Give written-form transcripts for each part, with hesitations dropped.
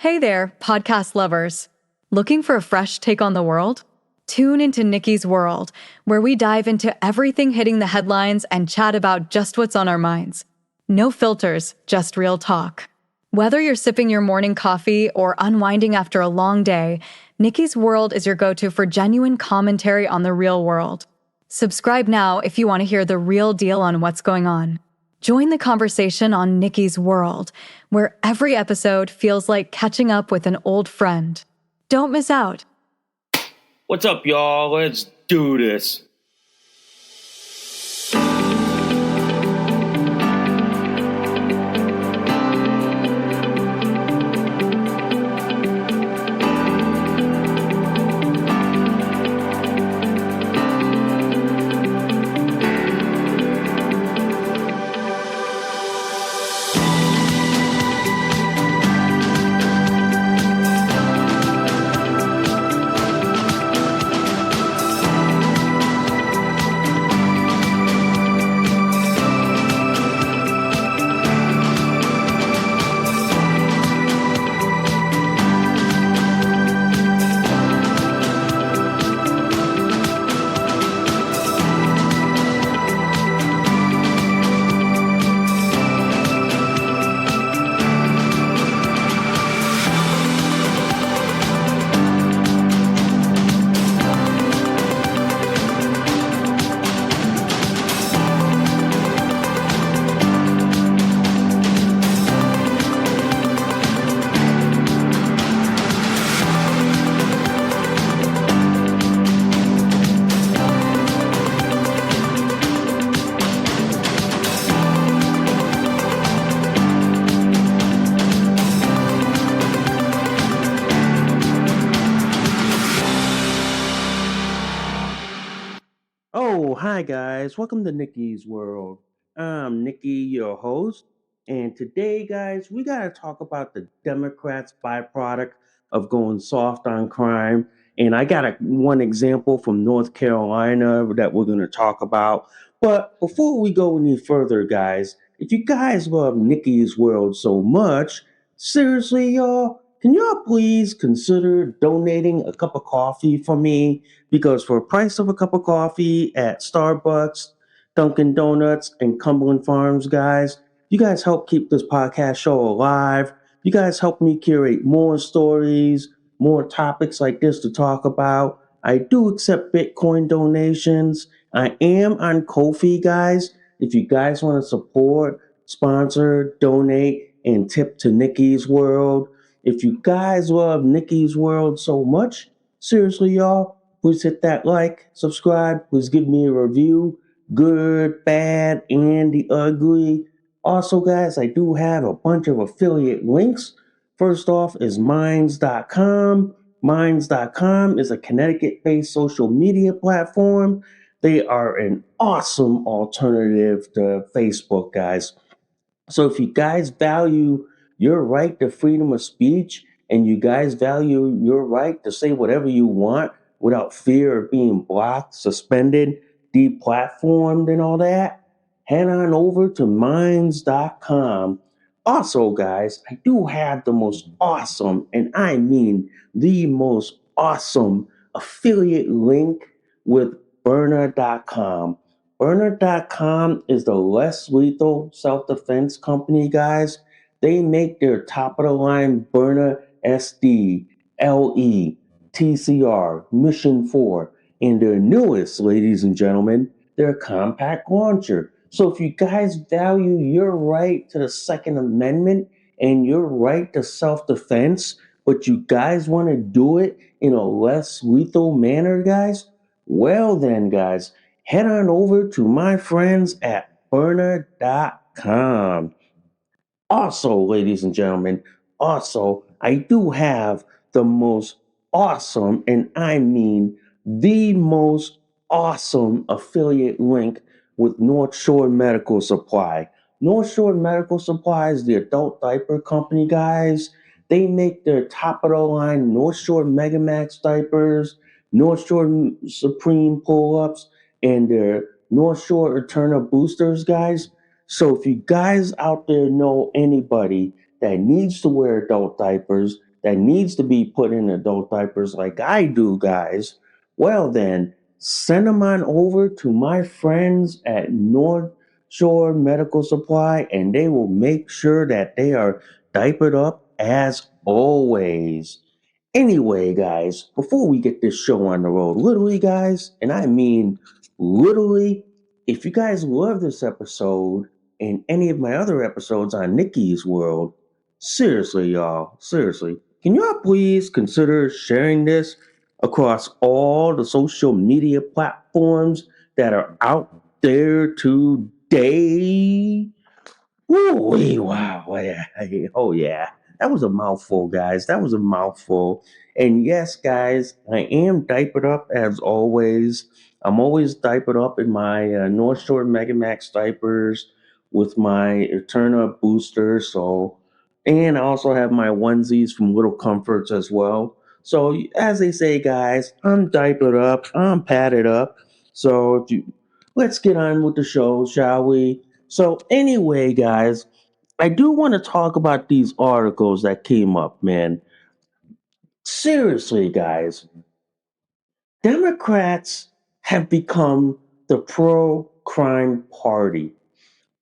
Hey there, podcast lovers. Looking for a fresh take on the world? Tune into Nikki's World, where we dive into everything hitting the headlines and chat about just what's on our minds. No filters, just real talk. Whether you're sipping your morning coffee or unwinding after a long day, Nikki's World is your go-to for genuine commentary on the real world. Subscribe now if you want to hear the real deal on what's going on. Join the conversation on Nikki's World, where every episode feels like catching up with an old friend. Don't miss out. What's up, y'all? Let's do this. Oh, hi guys. Welcome to Nikki's World. I'm Nikki, your host. And today, guys, we got to talk about the Democrats' byproduct of going soft on crime. And I got one example from North Carolina that we're going to talk about. But before we go any further, guys, if you guys love Nikki's World so much, seriously, y'all, can y'all please consider donating a cup of coffee for me? Because for the price of a cup of coffee at Starbucks, Dunkin' Donuts, and Cumberland Farms, guys, you guys help keep this podcast show alive. You guys help me curate more stories, more topics like this to talk about. I do accept Bitcoin donations. I am on Ko-fi, guys. If you guys want to support, sponsor, donate, and tip to Nikki's World. If you guys love Nikki's World so much, seriously, y'all, please hit that like, subscribe, please give me a review, good, bad, and the ugly. Also, guys, I do have a bunch of affiliate links. First off is Minds.com. Minds.com is a Connecticut-based social media platform. They are an awesome alternative to Facebook, guys. So if you guys value your right to freedom of speech and you guys value your right to say whatever you want without fear of being blocked, suspended, deplatformed, and all that, head on over to minds.com. Also, guys, I do have the most awesome, and I mean the most awesome affiliate link with Byrna.com. Byrna.com is the less lethal self-defense company, guys. They make their top-of-the-line Byrna SD, LE, TCR, Mission 4, and their newest, ladies and gentlemen, their compact launcher. So if you guys value your right to the Second Amendment and your right to self-defense, but you guys want to do it in a less lethal manner, guys, well then, guys, head on over to my friends at Byrna.com. Also, ladies and gentlemen, I do have the most awesome, and I mean the most awesome affiliate link with North Shore Medical Supply. North Shore Medical Supply is the adult diaper company, guys. They make their top of the line North Shore Megamax diapers, North Shore Supreme pull ups, and their North Shore Eterna boosters, guys. So if you guys out there know anybody that needs to wear adult diapers, that needs to be put in adult diapers like I do, guys, well then, send them on over to my friends at North Shore Medical Supply and they will make sure that they are diapered up as always. Anyway, guys, before we get this show on the road, literally, guys, and I mean literally, if you guys love this episode and any of my other episodes on Nikki's World, seriously, y'all, seriously, can y'all please consider sharing this across all the social media platforms that are out there today? Ooh, wow. Yeah. Oh, yeah. That was a mouthful, guys. That was a mouthful. And yes, guys, I am diapered up as always. I'm always diapered up in my North Shore Mega Max diapers with my Eterna booster. So, and I also have my onesies from Little Comforts as well. So, as they say, guys, I'm diapered up. I'm padded up. So, let's get on with the show, shall we? So, anyway, guys, I do want to talk about these articles that came up, man. Seriously, guys, Democrats have become the pro crime party.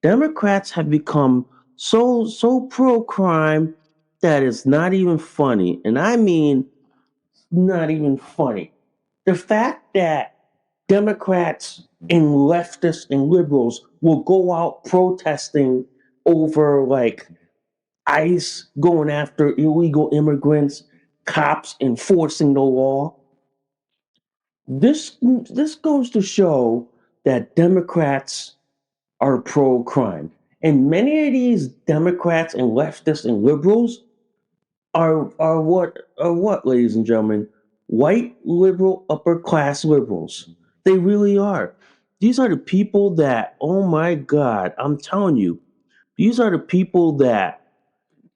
Democrats have become so pro crime that it's not even funny. And I mean, not even funny. The fact that Democrats and leftists and liberals will go out protesting over like ICE going after illegal immigrants, cops enforcing the law. This goes to show that Democrats are pro crime. And many of these Democrats and leftists and liberals are what, ladies and gentlemen? White liberal upper class liberals. They really are. These are the people that, oh my God, I'm telling you, these are the people that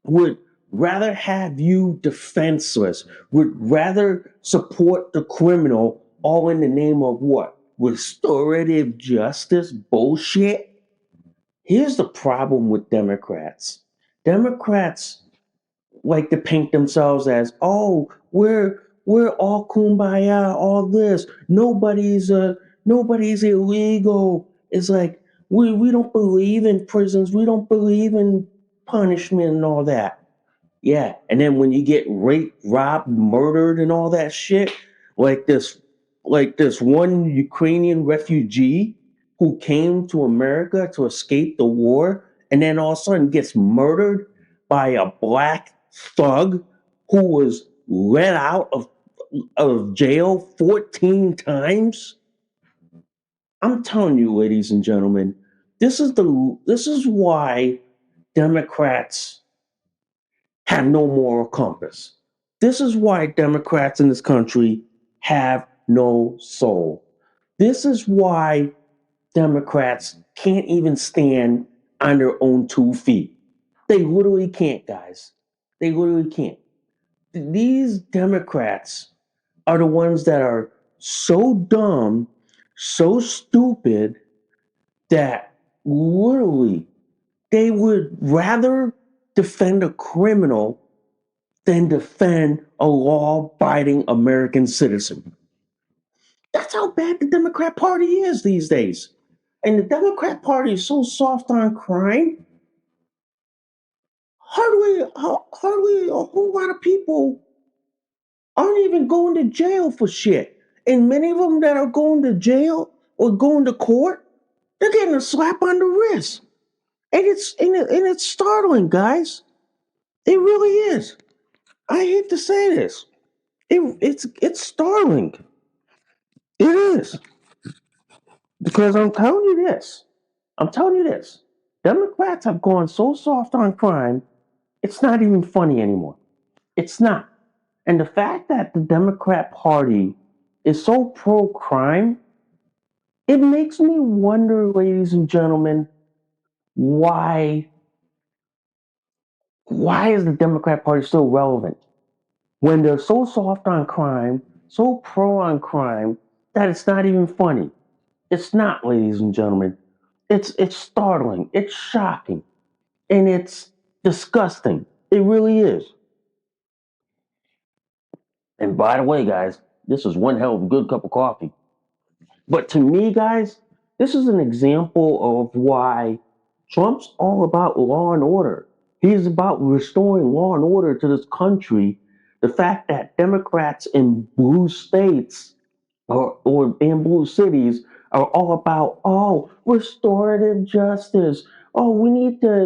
would rather have you defenseless, would rather support the criminal, all in the name of what? Restorative justice bullshit? Here's the problem with Democrats. Democrats like to paint themselves as, oh, we're all kumbaya, all this. Nobody's illegal. It's like we don't believe in prisons. We don't believe in punishment and all that. Yeah, and then when you get raped, robbed, murdered, and all that shit, like this, like this one Ukrainian refugee who came to America to escape the war, and then all of a sudden gets murdered by a black thug who was let out of jail 14 times. I'm telling you, ladies and gentlemen, this is why Democrats have no moral compass. This is why Democrats in this country have no soul. This is why Democrats can't even stand on their own 2 feet. They literally can't, guys. They literally can't. These Democrats are the ones that are so dumb, so stupid that literally they would rather defend a criminal than defend a law abiding American citizen. That's how bad the Democrat Party is these days. And the Democrat Party is so soft on crime, hardly a whole lot of people aren't even going to jail for shit. And many of them that are going to jail or going to court, they're getting a slap on the wrist. And it's startling, guys. It really is. I hate to say this. It's startling. It is. Because I'm telling you this. I'm telling you this. Democrats have gone so soft on crime, it's not even funny anymore. It's not. And the fact that the Democrat Party is so pro crime, it makes me wonder, ladies and gentlemen, why is the Democrat Party still relevant? When they're so soft on crime, so pro on crime, that it's not even funny. It's not, ladies and gentlemen. It's startling. It's shocking. And Disgusting. It really is. And by the way, guys, this is one hell of a good cup of coffee. But to me, guys, this is an example of why Trump's all about law and order. He's about restoring law and order to this country. The fact that Democrats in blue states or in blue cities are all about restorative justice. Oh, we need to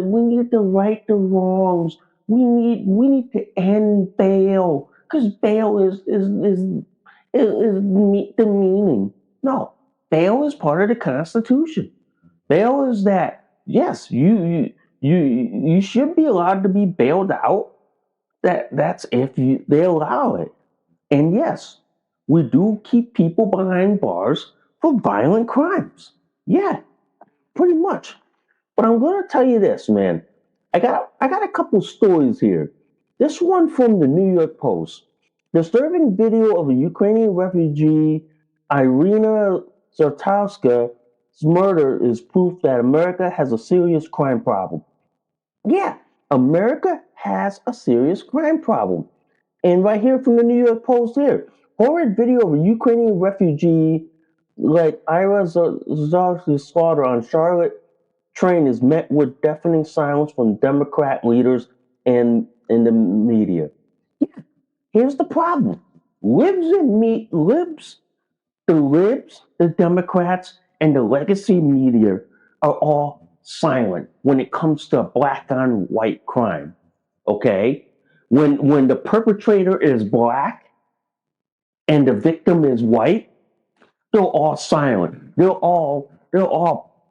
right the wrongs. We need to end bail because bail is the meaning. No, bail is part of the Constitution. Bail is that yes, you should be allowed to be bailed out. That's if they allow it. And yes, we do keep people behind bars for violent crimes. Yeah, pretty much. But I'm gonna tell you this, man. I got a couple stories here. This one from the New York Post. Disturbing video of a Ukrainian refugee, Irina Zartowska's murder is proof that America has a serious crime problem. Yeah, America has a serious crime problem. And right here from the New York Post here, horrid video of a Ukrainian refugee like Ira Zartowska's slaughter on Charlotte train is met with deafening silence from Democrat leaders and in the media. Yeah, here's the problem. Libs, the Democrats, and the legacy media are all silent when it comes to black on white crime. Okay? When the perpetrator is black and the victim is white, they're all silent. They're all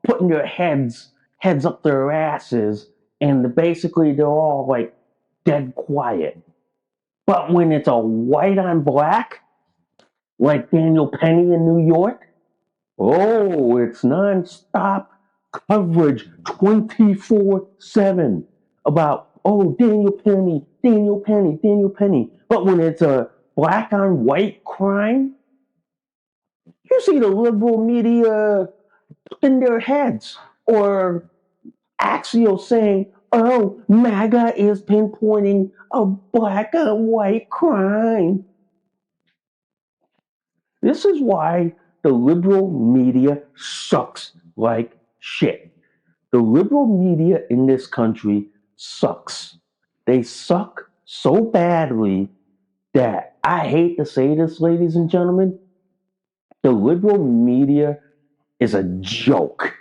putting their heads up their asses, and basically they're all like dead quiet. But when it's a white on black, like Daniel Penny in New York, oh, it's nonstop coverage 24/7 about, oh, Daniel Penny, Daniel Penny, Daniel Penny. But when it's a black on white crime, you see the liberal media in their heads or Axios saying, oh, MAGA is pinpointing a black on white crime. This is why the liberal media sucks like shit. The liberal media in this country sucks. They suck so badly that I hate to say this, ladies and gentlemen, the liberal media is a joke.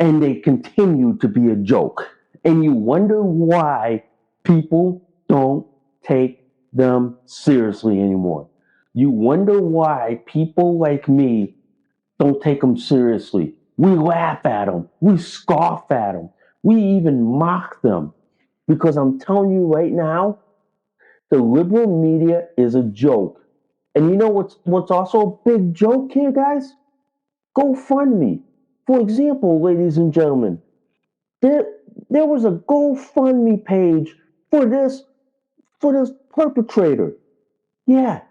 And they continue to be a joke. And you wonder why people don't take them seriously anymore. You wonder why people like me don't take them seriously. We laugh at them. We scoff at them. We even mock them. Because I'm telling you right now, the liberal media is a joke. And you know what's also a big joke here, guys? GoFundMe. For example, ladies and gentlemen, there, there was a GoFundMe page for this perpetrator. Yeah,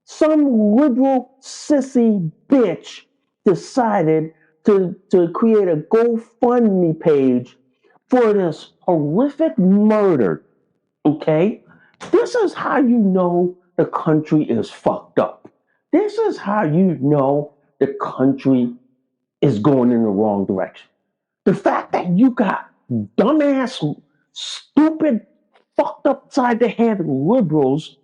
some liberal sissy bitch decided to create a GoFundMe page for this horrific murder. Okay? This is how you know the country is fucked up. This is how you know the country is going in the wrong direction. The fact that you got dumbass, stupid, fucked upside the head liberals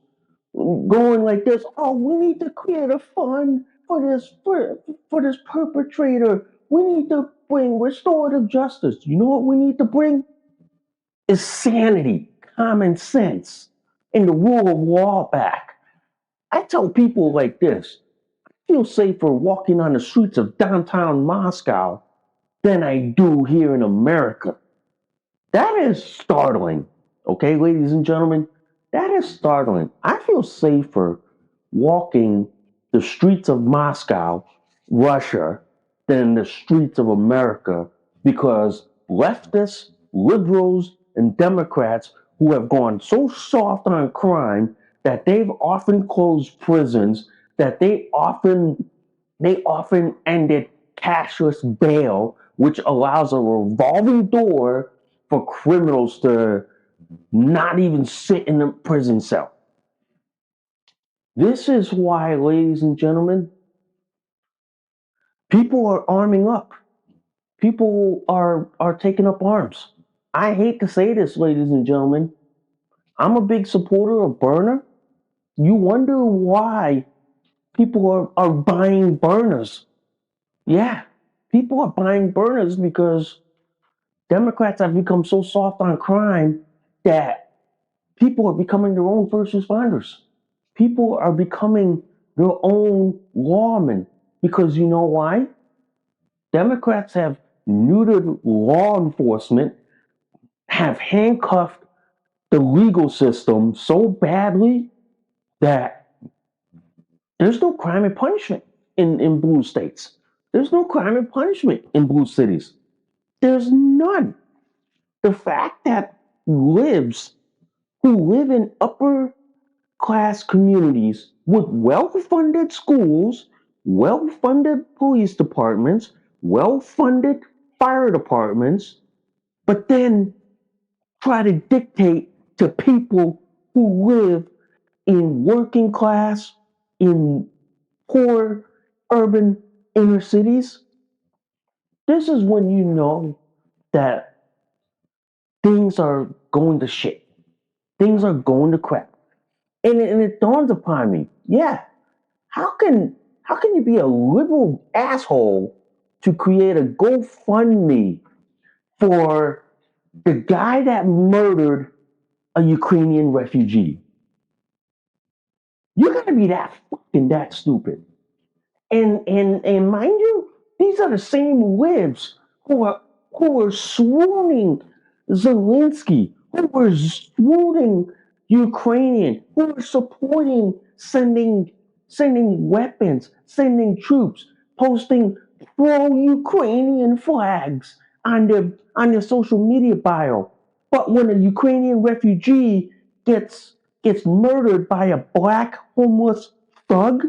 going like this. Oh, we need to create a fund for this perpetrator. We need to bring restorative justice. You know what we need to bring? Is sanity, common sense, and the rule of law back. I tell people like this: I feel safer walking on the streets of downtown Moscow than I do here in America. That is startling. Okay, ladies and gentlemen, that is startling. I feel safer walking the streets of Moscow, Russia, than the streets of America because leftists, liberals, and Democrats who have gone so soft on crime that they've often closed prisons, that they often ended cashless bail, which allows a revolving door for criminals to not even sit in a prison cell. This is why, ladies and gentlemen, people are arming up. People are taking up arms. I hate to say this, ladies and gentlemen. I'm a big supporter of Byrna. You wonder why people are buying Byrnas. Yeah, people are buying Byrnas because Democrats have become so soft on crime that people are becoming their own first responders. People are becoming their own lawmen because you know why? Democrats have neutered law enforcement, have handcuffed the legal system so badly that there's no crime and punishment in blue states. There's no crime and punishment in blue cities. There's none. The fact that libs who live in upper class communities with well-funded schools, well-funded police departments, well-funded fire departments, but then try to dictate to people who live in working class, in poor urban inner cities. This is when you know that things are going to shit. Things are going to crap. And it dawns upon me, yeah, how can you be a liberal asshole to create a GoFundMe for the guy that murdered a Ukrainian refugee? You gotta be that stupid. And mind you, these are the same libs who are swooning Zelensky, who are swooning Ukrainian, who are supporting sending weapons, sending troops, posting pro-Ukrainian flags on their social media bio. But when a Ukrainian refugee gets murdered by a black homeless thug,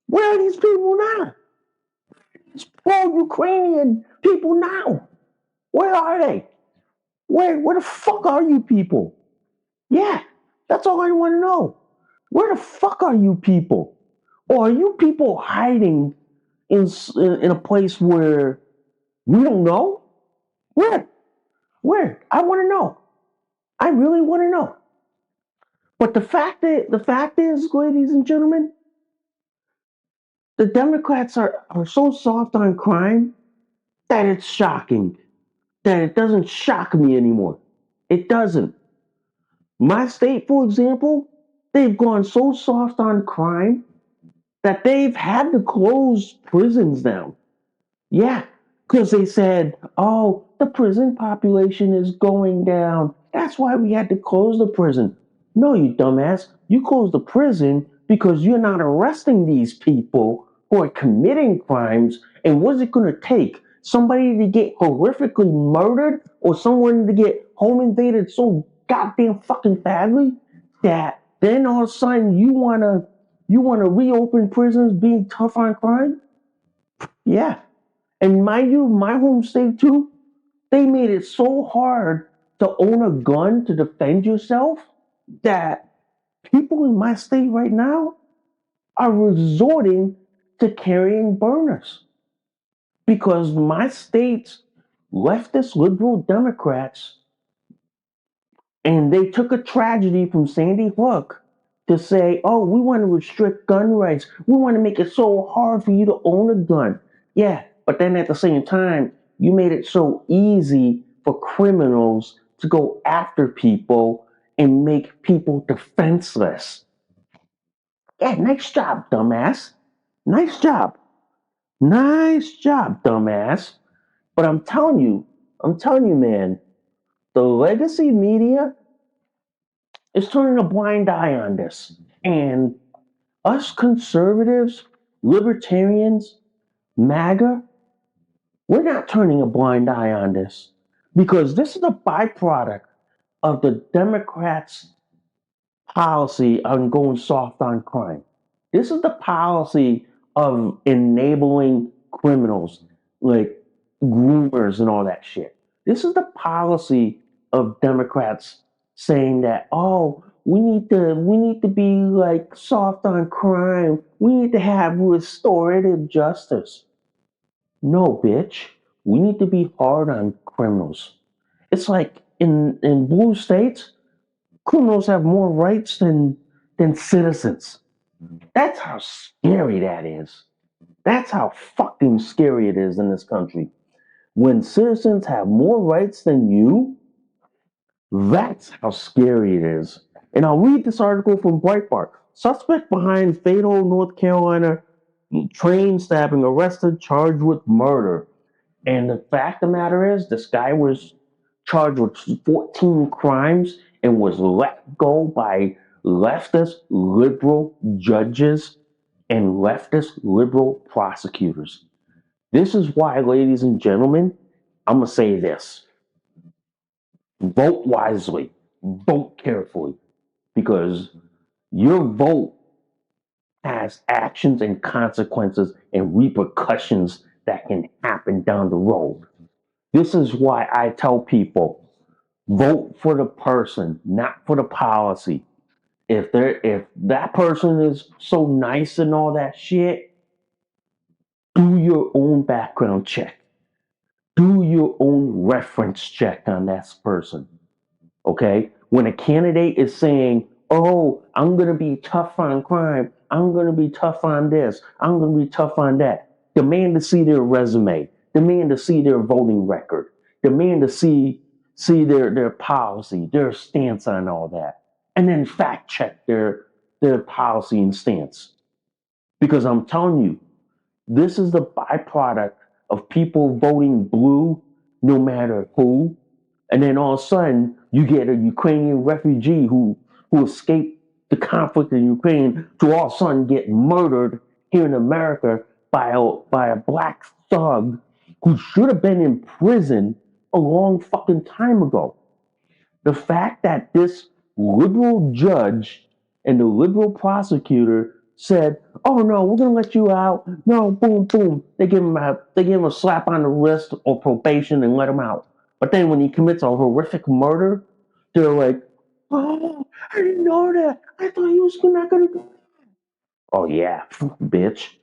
where are these people now? These pro-Ukrainian people now. Where are they? Where the fuck are you people? Yeah, that's all I want to know. Where the fuck are you people? Or are you people hiding in a place where we don't know? Where? Where? I want to know. I really want to know. But the fact is, ladies and gentlemen, the Democrats are so soft on crime that it's shocking. That it doesn't shock me anymore. It doesn't. My state, for example, they've gone so soft on crime that they've had to close prisons down. Yeah, because they said, oh, the prison population is going down. That's why we had to close the prison. No, you dumbass. You closed the prison because you're not arresting these people who are committing crimes. And what's it going to take? Somebody to get horrifically murdered or someone to get home invaded so goddamn fucking badly that then all of a sudden you wanna reopen prisons being tough on crime? Yeah. And mind you, my home state too, they made it so hard to own a gun to defend yourself that people in my state right now are resorting to carrying burners because my state's leftist liberal Democrats and they took a tragedy from Sandy Hook to say, oh, we want to restrict gun rights. We want to make it so hard for you to own a gun. Yeah, but then at the same time, you made it so easy for criminals to go after people and make people defenseless. Yeah, nice job, dumbass. Nice job. Nice job, dumbass. But I'm telling you, man, the legacy media is turning a blind eye on this. And us conservatives, libertarians, MAGA, we're not turning a blind eye on this because this is a byproduct of the Democrats' policy on going soft on crime. This is the policy of enabling criminals like groomers and all that shit. This is the policy of Democrats saying that, oh, we need to be like soft on crime. We need to have restorative justice. No, bitch. We need to be hard on criminals. It's like in blue states, criminals have more rights than citizens. That's how scary that is. That's how fucking scary it is in this country. When citizens have more rights than you, that's how scary it is. And I'll read this article from Breitbart. Suspect behind fatal North Carolina train stabbing arrested, charged with murder. And the fact of the matter is, this guy was charged with 14 crimes and was let go by leftist liberal judges and leftist liberal prosecutors. This is why, ladies and gentlemen, I'm going to say this: vote wisely, vote carefully, because your vote has actions and consequences and repercussions that can happen down the road. This is why I tell people, vote for the person, not for the policy. If that person is so nice and all that shit, do your own background check. Do your own reference check on that person. Okay? When a candidate is saying, oh, I'm going to be tough on crime, I'm going to be tough on this, I'm going to be tough on that, demand to see their resume, demand to see their voting record, demand to see their policy, their stance on all that, and then fact check their policy and stance. Because I'm telling you, this is the byproduct of people voting blue no matter who. And then all of a sudden, you get a Ukrainian refugee who escaped the conflict in Ukraine to all of a sudden get murdered here in America by a black thug who should have been in prison a long fucking time ago. The fact that this liberal judge and the liberal prosecutor said, "Oh no, we're gonna let you out." No, boom, boom. They give him a slap on the wrist or probation and let him out. But then when he commits a horrific murder, they're like, "Oh, I didn't know that. I thought he was not gonna do that." Oh yeah, bitch.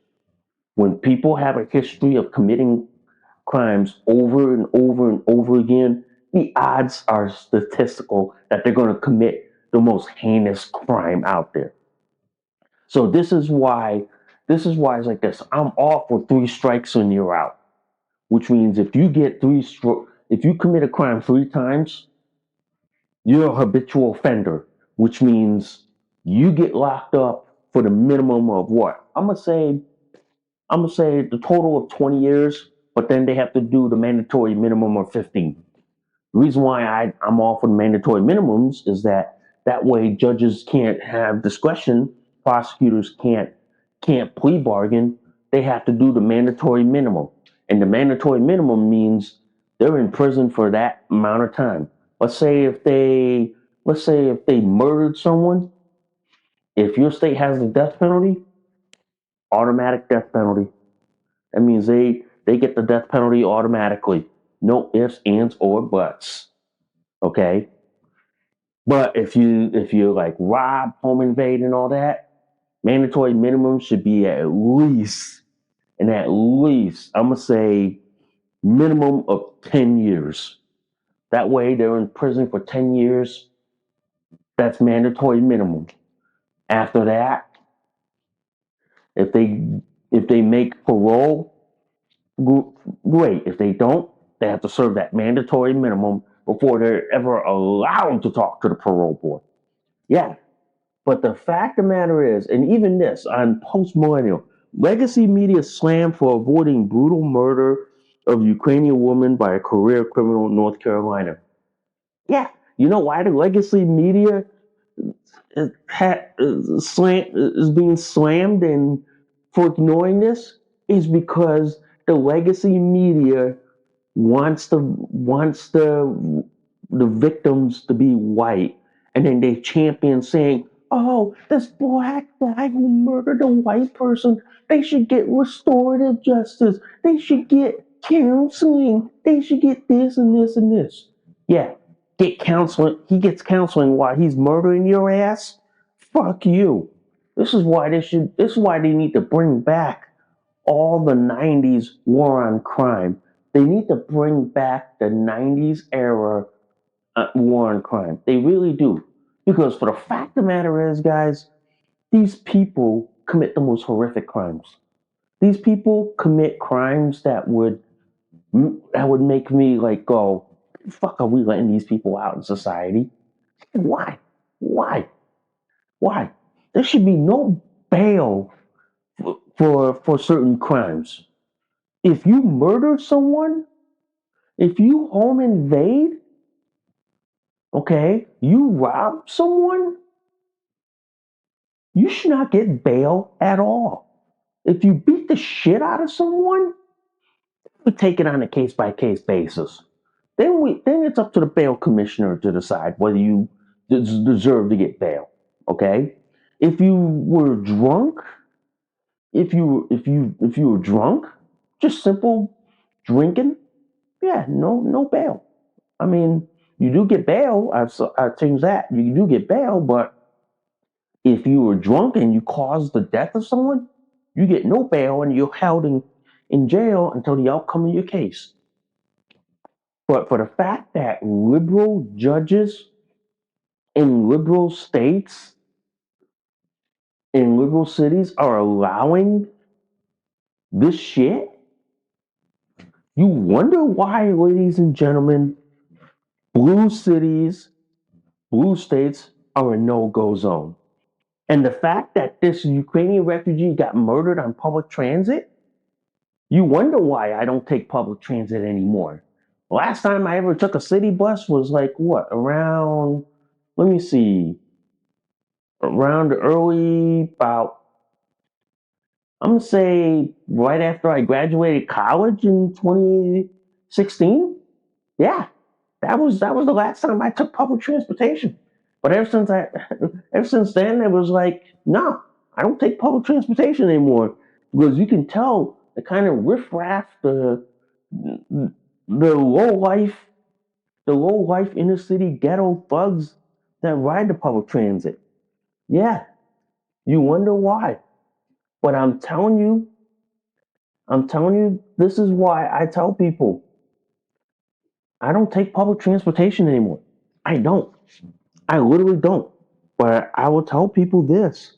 When people have a history of committing crimes over and over and over again, the odds are statistical that they're going to commit the most heinous crime out there. So this is why it's like this. I'm all for 3 strikes and you're out, which means if you get if you commit a crime 3 times, you're a habitual offender, which means you get locked up for the minimum of what? I'm gonna say the total of 20 years, but then they have to do the mandatory minimum of 15. The reason why I'm all for the mandatory minimums is that way judges can't have discretion, prosecutors can't plea bargain. They have to do the mandatory minimum, and the mandatory minimum means they're in prison for that amount of time. Let's say if they murdered someone, if your state has the death penalty, automatic death penalty. That means they get the death penalty automatically. No ifs, ands, or buts. Okay? But if you like rob, home invade, and all that, mandatory minimum should be at least, I'm gonna say minimum of 10 years. That way they're in prison for 10 years. That's mandatory minimum. After that, if they make parole, great. If they don't, they have to serve that mandatory minimum before they're ever allowed to talk to the parole board. Yeah. But the fact of the matter is, and even this on Post Millennial, legacy media slammed for avoiding brutal murder of Ukrainian woman by a career criminal in North Carolina. Yeah. You know why the legacy media is being slammed and for ignoring this? Is because the legacy media wants the victims to be white, and then they champion saying, "Oh, this black guy who murdered a white person, they should get restorative justice. They should get counseling. They should get this and this and this." Yeah, get counseling. He gets counseling while he's murdering your ass. Fuck you. This is why they need to bring back all the 90s war on crime. They need to bring back the 90s era war on crime. They really do. Because for the fact of the matter is, guys, these people commit the most horrific crimes. These people commit crimes that would make me like go, fuck, are we letting these people out in society? Why? Why? Why? There should be no bail for certain crimes. If you murder someone, if you home invade, okay, you rob someone, you should not get bail at all. If you beat the shit out of someone, we take it on a case by case basis. Then it's up to the bail commissioner to decide whether you deserve to get bail. Okay? If you were drunk, if you were drunk, just simple drinking, yeah, no bail. I mean, you do get bail. I've changed that. You do get bail, but if you were drunk and you caused the death of someone, you get no bail and you're held in jail until the outcome of your case. But for the fact that liberal judges in liberal states, in liberal cities are allowing this shit, you wonder why, ladies and gentlemen, blue cities, blue states are a no-go zone. And the fact that this Ukrainian refugee got murdered on public transit, you wonder why I don't take public transit anymore. Last time I ever took a city bus was like what, around, let me see, around early, about, I'm gonna say right after I graduated college in 2016. Yeah, that was the last time I took public transportation. But ever since then, it was like, no, I don't take public transportation anymore because you can tell the kind of riffraff, low life, the low life inner city ghetto thugs that ride the public transit. Yeah, you wonder why. But I'm telling you, this is why I tell people I don't take public transportation anymore. I don't. I literally don't. But I will tell people this.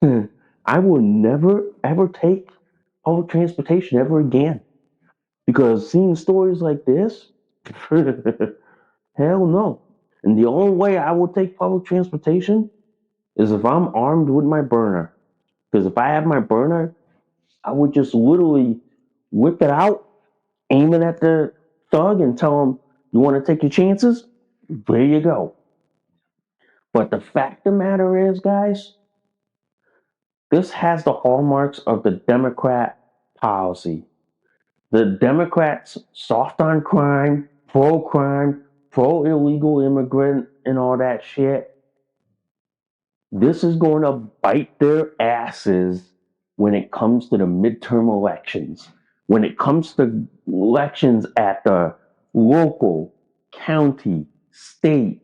I will never ever take public transportation ever again. Because seeing stories like this, hell no. And the only way I will take public transportation is if I'm armed with my burner. Because if I have my burner, I would just literally whip it out, aim it at the thug, and tell him, "You want to take your chances? There you go." But the fact of the matter is, guys, this has the hallmarks of the Democrat policy. The Democrats soft on crime, pro illegal immigrant, and all that shit. This is going to bite their asses when it comes to the midterm elections. When it comes to elections at the local, county, state,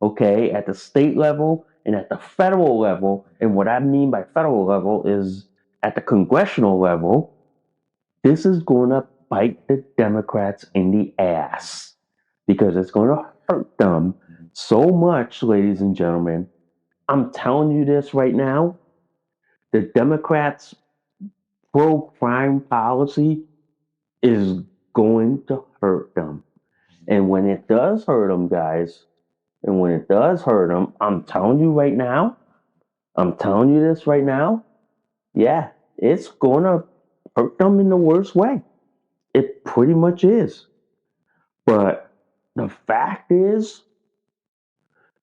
okay, at the state level and at the federal level. And what I mean by federal level is at the congressional level, this is going to bite the Democrats in the ass because it's going to hurt them so much, ladies and gentlemen. I'm telling you this right now. The Democrats' pro crime policy is going to hurt them. And when it does hurt them, guys, and when it does hurt them, I'm telling you right now, I'm telling you this right now, yeah, it's going to hurt them in the worst way. It pretty much is. But the fact is,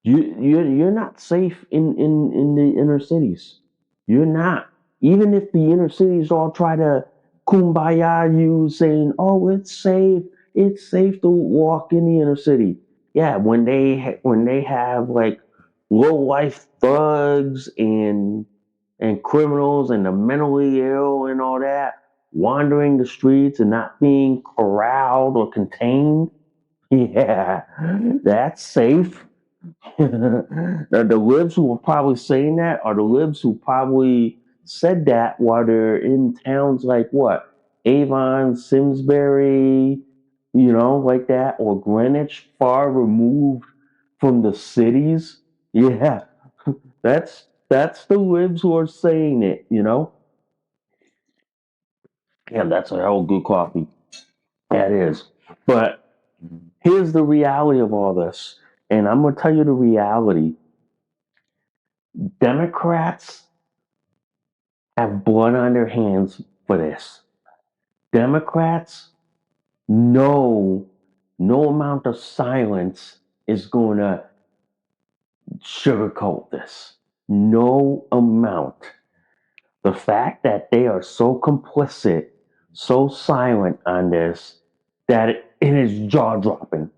you're not safe in the inner cities. You're not. Even if the inner cities all try to kumbaya you, saying, "Oh, it's safe to walk in the inner city." Yeah, when they have like low life thugs and criminals and the mentally ill and all that wandering the streets and not being corralled or contained. Yeah, that's safe. The libs who are probably saying that are the libs who probably said that while they're in towns like what? Avon, Simsbury, like that, or Greenwich, far removed from the cities. Yeah, that's the libs who are saying it. Damn, that's a hell of good coffee. That is. But here's the reality of all this. And I'm going to tell you the reality. Democrats have blood on their hands for this. Democrats know no amount of silence is going to sugarcoat this. No amount. The fact that they are so complicit, so silent on this, that it is jaw dropping.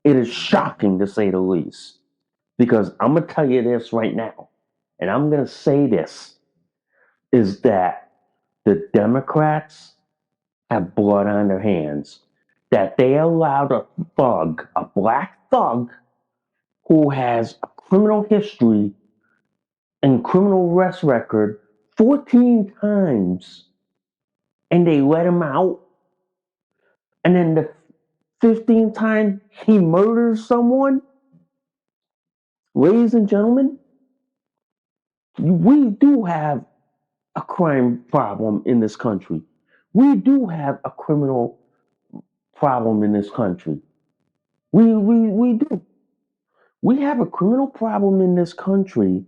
It is shocking to say the least. Because I'm going to tell you this right now, and I'm going to say this, is that the Democrats have blood on their hands. That they allowed a thug, a black thug, who has a criminal history and criminal arrest record 14 times, and they let him out. And then the 15th time he murders someone. Ladies and gentlemen, we do have a crime problem in this country. We do have a criminal problem in this country. We do. We have a criminal problem in this country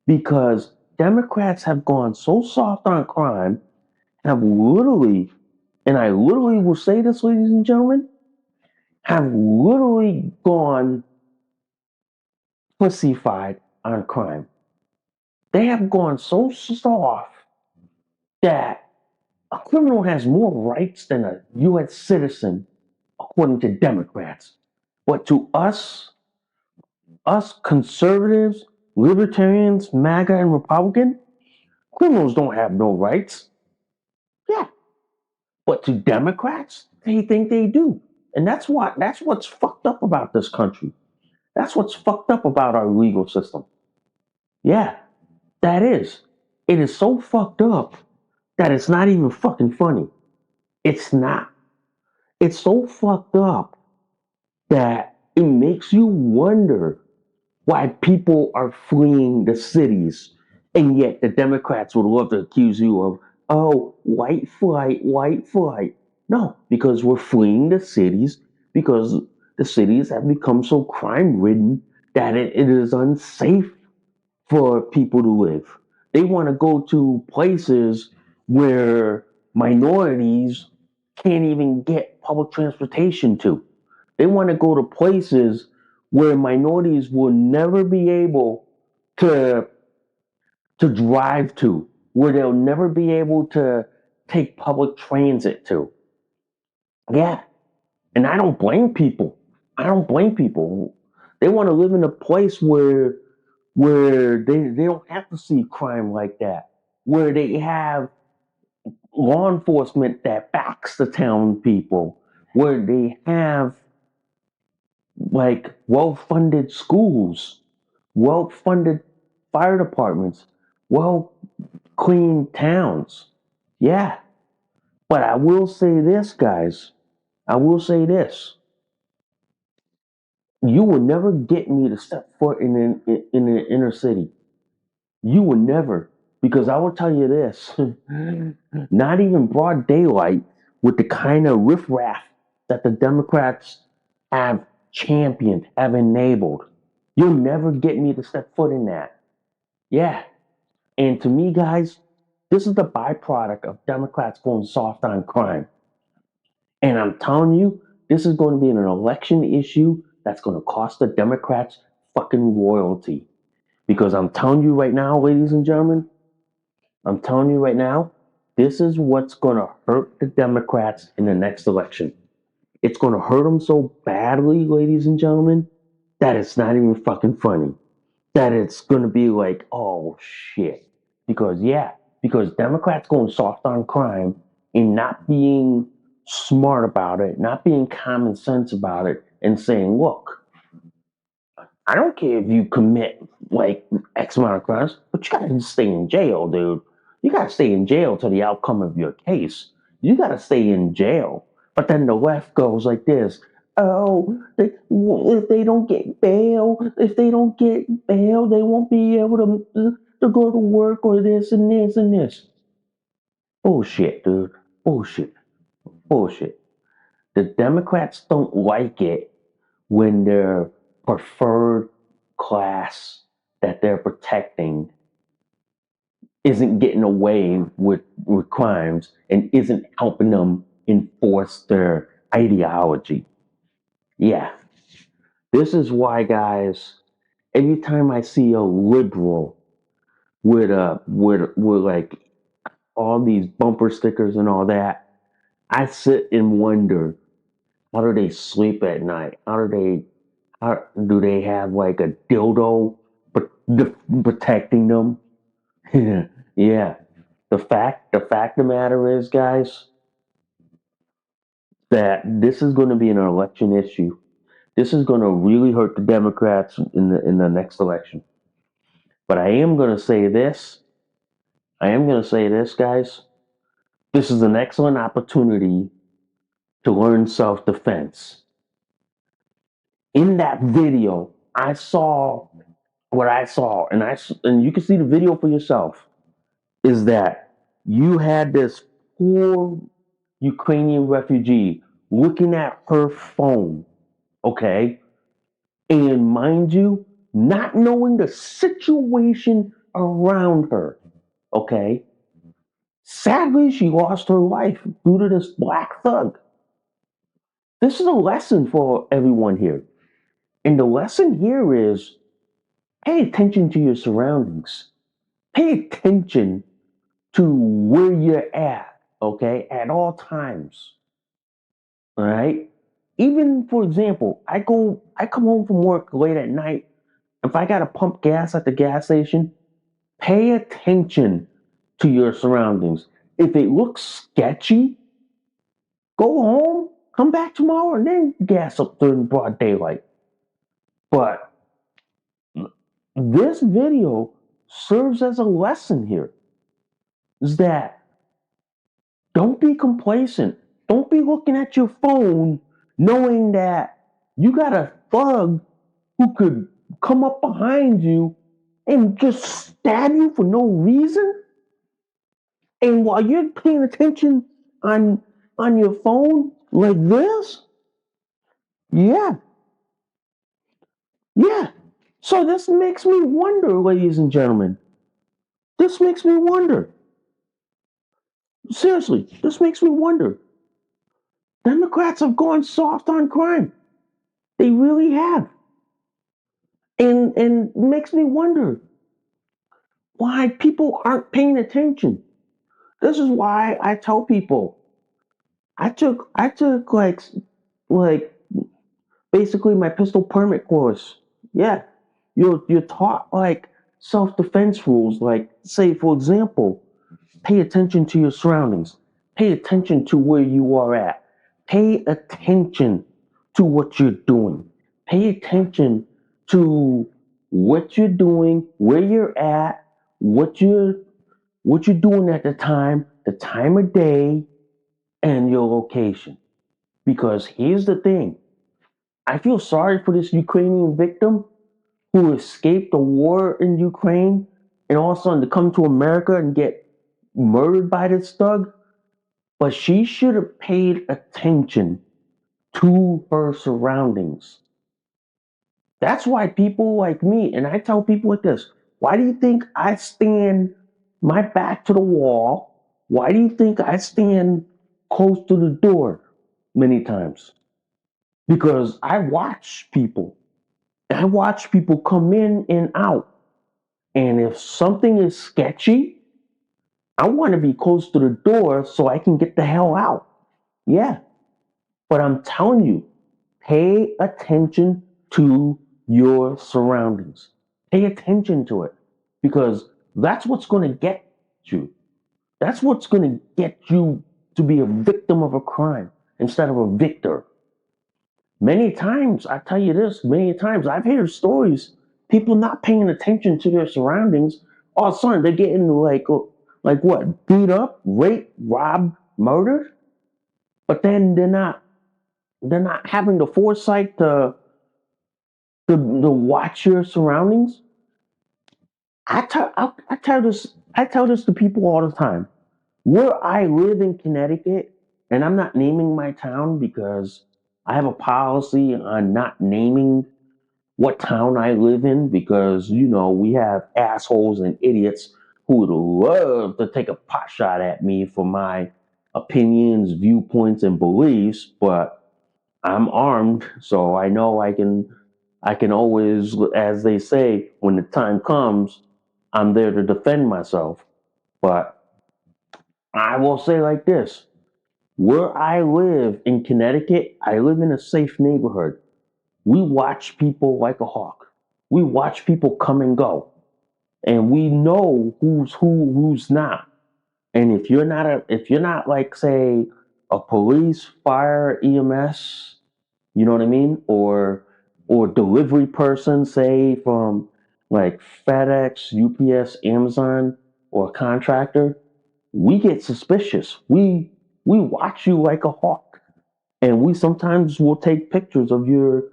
because Democrats have gone so soft on crime, have literally, and I literally will say this, ladies and gentlemen, have literally gone pussified on crime. They have gone so soft that a criminal has more rights than a U.S. citizen, according to Democrats. But to us conservatives, libertarians, MAGA, and Republican, criminals don't have no rights. Yeah. But to Democrats, they think they do. And that's what's fucked up about this country. That's what's fucked up about our legal system. Yeah, that is. It is so fucked up that it's not even fucking funny. It's not. It's so fucked up that it makes you wonder why people are fleeing the cities. And yet the Democrats would love to accuse you of, oh, white flight, white flight. No, because we're fleeing the cities because the cities have become so crime ridden that it is unsafe for people to live. They want to go to places where minorities can't even get public transportation to. They want to go to places where minorities will never be able to drive to, where they'll never be able to take public transit to. Yeah. And I don't blame people. I don't blame people. They want to live in a place where they don't have to see crime like that, where they have law enforcement that backs the town people, where they have like well-funded schools, well-funded fire departments, well-cleaned towns. Yeah. But I will say this, guys. I will say this. You will never get me to step foot in an inner city. You will never. Because I will tell you this. Not even broad daylight with the kind of riffraff that the Democrats have championed, have enabled. You'll never get me to step foot in that. Yeah. And to me, guys, this is the byproduct of Democrats going soft on crime. And I'm telling you, this is going to be an election issue that's going to cost the Democrats fucking royalty. Because I'm telling you right now, ladies and gentlemen, I'm telling you right now, this is what's going to hurt the Democrats in the next election. It's going to hurt them so badly, ladies and gentlemen, that it's not even fucking funny. That it's going to be like, oh shit. Because Democrats going soft on crime and not being smart about it, not being common sense about it, and saying, look, I don't care if you commit like X amount of crimes, but you gotta stay in jail, dude. You gotta stay in jail till the outcome of your case. You gotta stay in jail. But then the left goes like this. Oh, if they don't get bail, they won't be able to go to work or this and this and this. Bullshit, dude. Bullshit. Bullshit. The Democrats don't like it when their preferred class that they're protecting isn't getting away with crimes and isn't helping them enforce their ideology. Yeah. This is why, guys, every time I see a liberal with like all these bumper stickers and all that, I sit and wonder, how do they sleep at night? How do they have like a dildo protecting them? Yeah. The fact of the matter is, guys, that this is going to be an election issue. This is going to really hurt the Democrats in the next election. But I am going to say this. I am going to say this, guys. This is an excellent opportunity to learn self-defense. In that video, I saw what I saw, and you can see the video for yourself. Is that you had this poor Ukrainian refugee looking at her phone, okay? And mind you, not knowing the situation around her, okay? Sadly, she lost her life due to this black thug. This is a lesson for everyone here. And the lesson here is pay attention to your surroundings. Pay attention to where you're at, okay, at all times. All right. Even for example, I come home from work late at night. If I gotta pump gas at the gas station, pay attention to your surroundings. If it looks sketchy, go home, come back tomorrow, and then gas up during broad daylight. But this video serves as a lesson here. Is that don't be complacent. Don't be looking at your phone knowing that you got a thug who could come up behind you and just stab you for no reason. And while you're paying attention on your phone like this, yeah, yeah. So this makes me wonder, ladies and gentlemen. This makes me wonder. Seriously, this makes me wonder. Democrats have gone soft on crime. They really have. And makes me wonder why people aren't paying attention. This is why I tell people I took like basically my pistol permit course. Yeah. You're taught like self-defense rules, like say for example, pay attention to your surroundings. Pay attention to where you are at. Pay attention to what you're doing. Pay attention to what you're doing, where you're at, what you're doing at the time of day, and your location. Because here's the thing. I feel sorry for this Ukrainian victim who escaped the war in Ukraine and all of a sudden to come to America and get murdered by this thug. But she should have paid attention to her surroundings. That's why people like me, and I tell people like this, why do you think I stand my back to the wall? Why do you think I stand close to the door many times? Because I watch people. I watch people come in and out. And if something is sketchy, I want to be close to the door so I can get the hell out. Yeah. But I'm telling you, pay attention to your surroundings. Pay attention to it because that's what's going to get you. That's what's going to get you to be a victim of a crime instead of a victor. Many times, I tell you this, many times I've heard stories, people not paying attention to their surroundings. All of a sudden, they're getting like what, beat up, raped, robbed, murdered. But then they're not having the foresight to watch your surroundings. I tell this to people all the time. Where I live in Connecticut, and I'm not naming my town because I have a policy on not naming what town I live in because, we have assholes and idiots who would love to take a pot shot at me for my opinions, viewpoints, and beliefs, but I'm armed, so I know I can always, as they say, when the time comes, I'm there to defend myself. But I will say like this. Where I live in Connecticut, I live in a safe neighborhood. We watch people like a hawk. We watch people come and go. And we know who's who, who's not. And if you're not like say a police, fire, EMS, you know what I mean? Or delivery person, say from like FedEx, UPS, Amazon, or a contractor, we get suspicious. We watch you like a hawk. And we sometimes will take pictures of your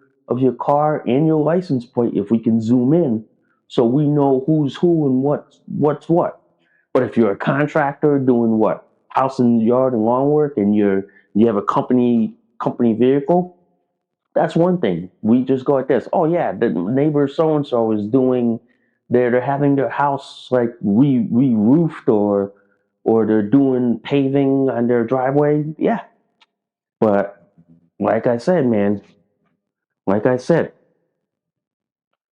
car and your license plate if we can zoom in so we know who's who and what's what. But if you're a contractor doing what? House and yard and lawn work and you have a company vehicle, that's one thing. We just go like this. Oh yeah, the neighbor so and so is doing they're having their house like re-roofed or they're doing paving on their driveway. Yeah. But like I said, man, like I said,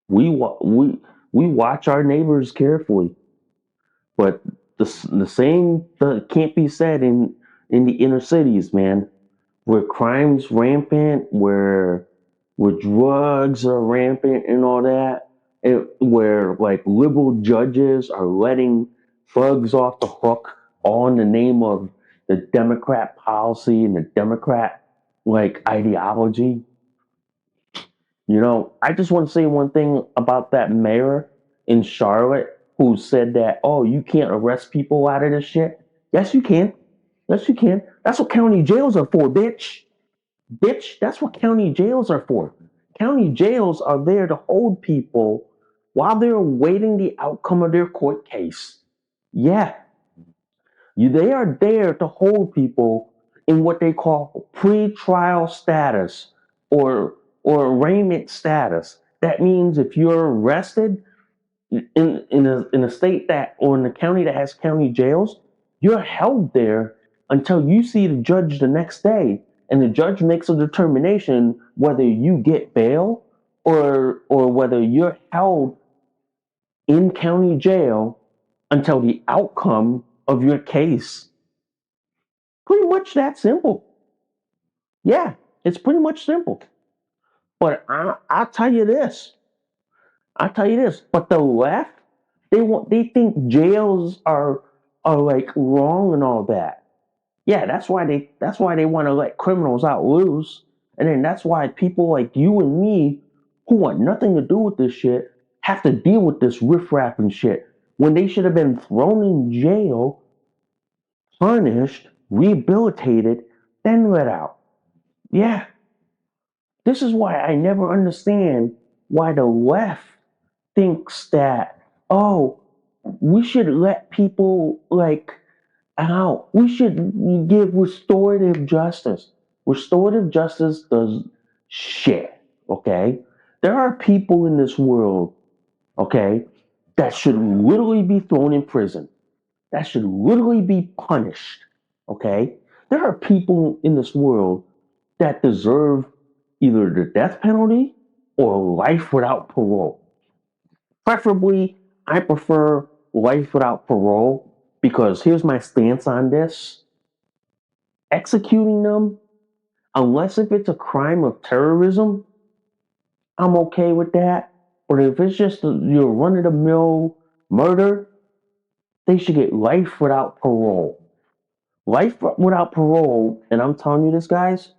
we wa- we we watch our neighbors carefully, but the same can't be said in the inner cities, man, where crime's rampant, where drugs are rampant and all that, and where like liberal judges are letting thugs off the hook all in the name of the Democrat policy and the Democrat like ideology. I just want to say one thing about that mayor in Charlotte who said that, oh, you can't arrest people out of this shit. Yes, you can. Yes, you can. That's what county jails are for, bitch. Bitch, that's what county jails are for. County jails are there to hold people while they're awaiting the outcome of their court case. Yeah, they are there to hold people in what they call pre-trial status or arraignment status. That means if you're arrested in a state that or in a county that has county jails, you're held there until you see the judge the next day, and the judge makes a determination whether you get bail or whether you're held in county jail until the outcome of your case. Pretty much that simple. Yeah, it's pretty much simple. But I'll tell you this. I'll tell you this. But the left, they think jails are like wrong and all that. Yeah, that's why they want to let criminals out loose. And then that's why people like you and me who want nothing to do with this shit have to deal with this riffraff and shit when they should have been thrown in jail, punished, rehabilitated, then let out. Yeah, this is why I never understand why the left thinks that, oh, we should let people like out. We should give restorative justice. Restorative justice does shit, okay? There are people in this world, okay, that should literally be thrown in prison, that should literally be punished, okay? There are people in this world that deserve either the death penalty or life without parole. Preferably, I prefer life without parole because here's my stance on this. Executing them, unless if it's a crime of terrorism, I'm okay with that. But if it's just your run of the mill murder, they should get life without parole. Life without parole, and I'm telling you this, guys,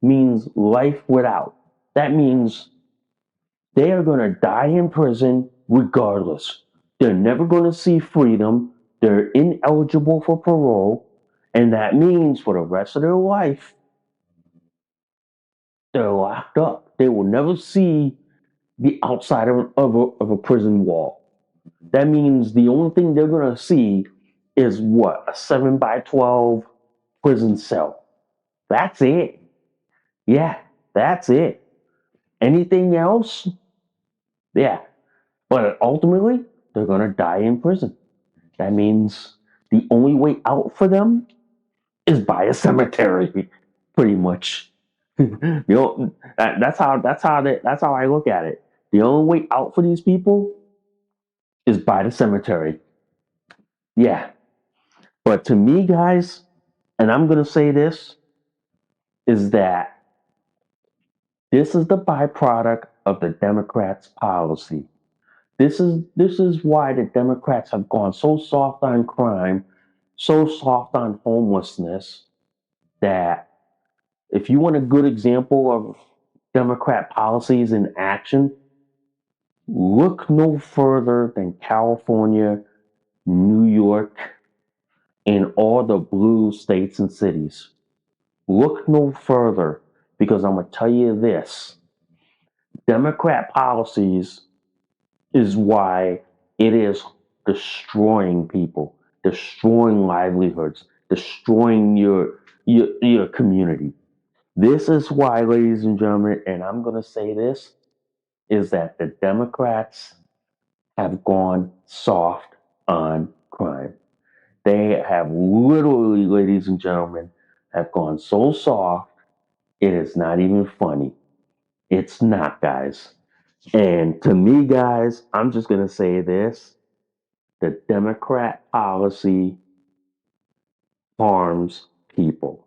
means life without. that means they are going to die in prison regardless. They're never going to see freedom. They're ineligible for parole. And that means for the rest of their life, they're locked up. They will never see the outside of a prison wall. That means the only thing they're going to see is what? A 7 by 12 prison cell. That's it. Yeah, that's it. Anything else? Yeah. But ultimately, they're going to die in prison. That means the only way out for them is by a cemetery, pretty much. That's how I look at it. The only way out for these people is by the cemetery. Yeah. But to me, guys, and I'm gonna say this, is that this is the byproduct of the Democrats' policy. This is why the Democrats have gone so soft on crime, so soft on homelessness, that if you want a good example of Democrat policies in action, look no further than California, New York, and all the blue states and cities. Look no further, because I'm going to tell you this: Democrat policies is why it is destroying people, destroying livelihoods, destroying your community. This is why, ladies and gentlemen, and I'm going to say this, is that the Democrats have gone soft on crime. They have literally, ladies and gentlemen, have gone so soft, it is not even funny. It's not, guys. And to me, guys, I'm just going to say this: the Democrat policy harms people.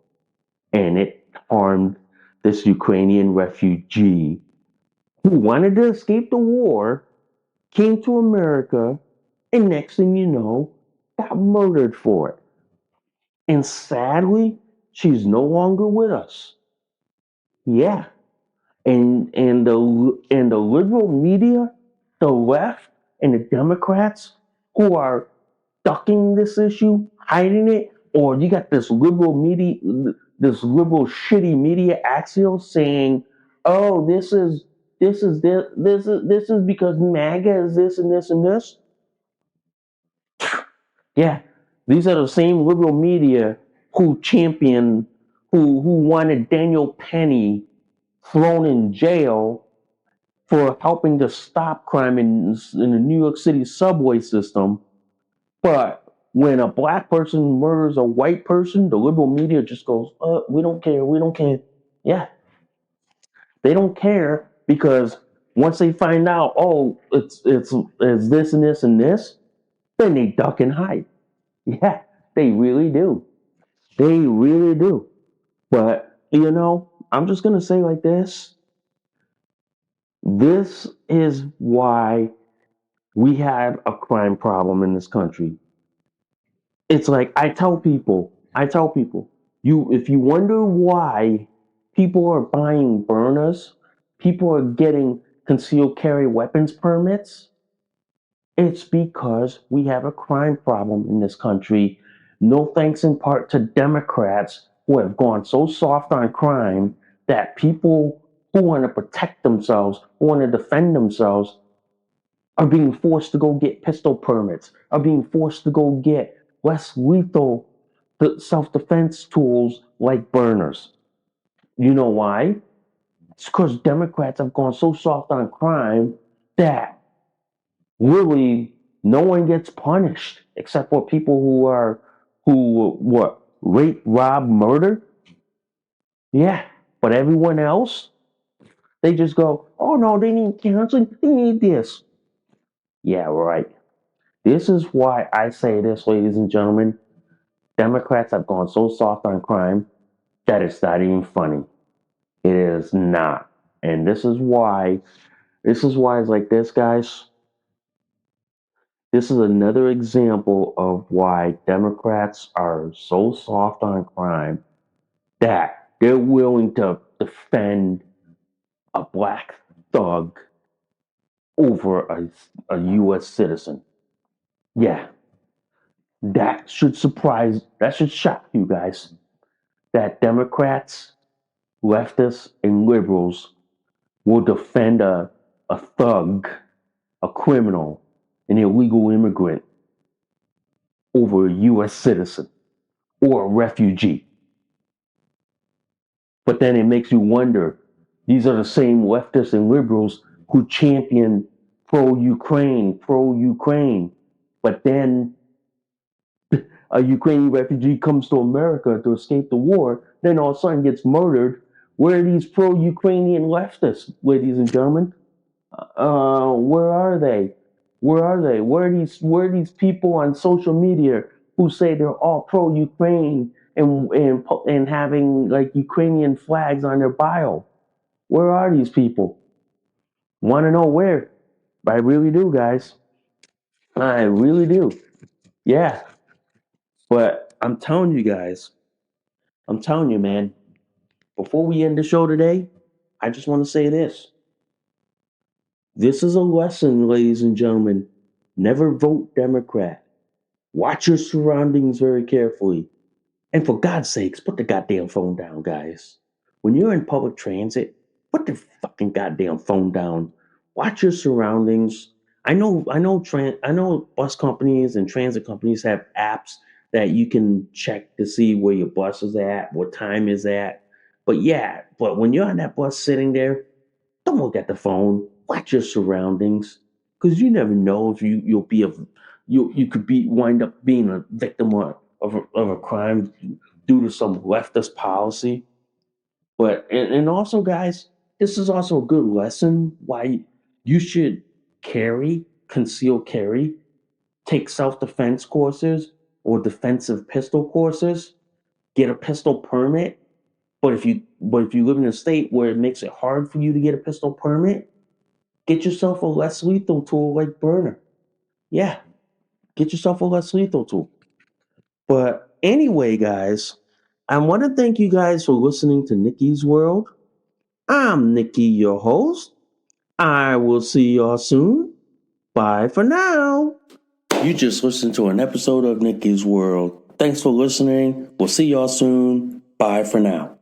And it harmed this Ukrainian refugee who wanted to escape the war, came to America, and next thing you know, got murdered for it. And sadly, she's no longer with us. Yeah. And the liberal media, the left, and the Democrats who are ducking this issue, hiding it, or you got this liberal media, this liberal shitty media axial saying, "Oh, this is because MAGA is this and this and this." Yeah, these are the same liberal media who champion, who wanted Daniel Penny thrown in jail for helping to stop crime in the New York City subway system. But when a black person murders a white person, the liberal media just goes, we don't care, we don't care. Yeah, they don't care, because once they find out, oh, it's this and this and this, then they duck and hide. Yeah, they really do. They really do. But, I'm just going to say like this: this is why we have a crime problem in this country. It's like I tell people, if you wonder why people are buying burners, people are getting concealed carry weapons permits, it's because we have a crime problem in this country. No thanks in part to Democrats who have gone so soft on crime that people who want to protect themselves, who want to defend themselves, are being forced to go get pistol permits, are being forced to go get less lethal self-defense tools like burners. You know why? It's because Democrats have gone so soft on crime that really no one gets punished except for people who rape, rob, murder. Yeah, but everyone else, they just go, oh no, they need counseling, they need this. Yeah, right. This is why I say this, ladies and gentlemen. Democrats have gone so soft on crime that it's not even funny. It is not. And this is why it's like this, guys. This is another example of why Democrats are so soft on crime that they're willing to defend a black thug over a U.S. citizen. Yeah, that should shock you guys. That Democrats, leftists, and liberals will defend a thug, a criminal, an illegal immigrant over a U.S. citizen or a refugee. But then it makes you wonder, these are the same leftists and liberals who champion pro-Ukraine. But then a Ukrainian refugee comes to America to escape the war, then all of a sudden gets murdered. Where are these pro-Ukrainian leftists, ladies and gentlemen? Where are they? Where are they? Where are these people on social media who say they're all pro-Ukraine and having like Ukrainian flags on their bio? Where are these people? Want to know where? I really do, guys. I really do. Yeah. But I'm telling you guys, I'm telling you, man, before we end the show today, I just want to say this. This is a lesson, ladies and gentlemen. Never vote Democrat. Watch your surroundings very carefully. And for God's sakes, put the goddamn phone down, guys. When you're in public transit, put the fucking goddamn phone down. Watch your surroundings. I know bus companies and transit companies have apps that you can check to see where your bus is at, what time is at. But when you're on that bus sitting there, don't look at the phone. Watch your surroundings, because you never know if you could be wind up being a victim of a crime due to some leftist policy. And also, guys, this is also a good lesson why you should conceal carry, take self defense courses or defensive pistol courses, get a pistol permit. But if you live in a state where it makes it hard for you to get a pistol permit, get yourself a less lethal tool like Byrna. Yeah, get yourself a less lethal tool. But anyway, guys, I want to thank you guys for listening to Nikki's World. I'm Nikki, your host. I will see y'all soon. Bye for now. You just listened to an episode of Nikki's World. Thanks for listening. We'll see y'all soon. Bye for now.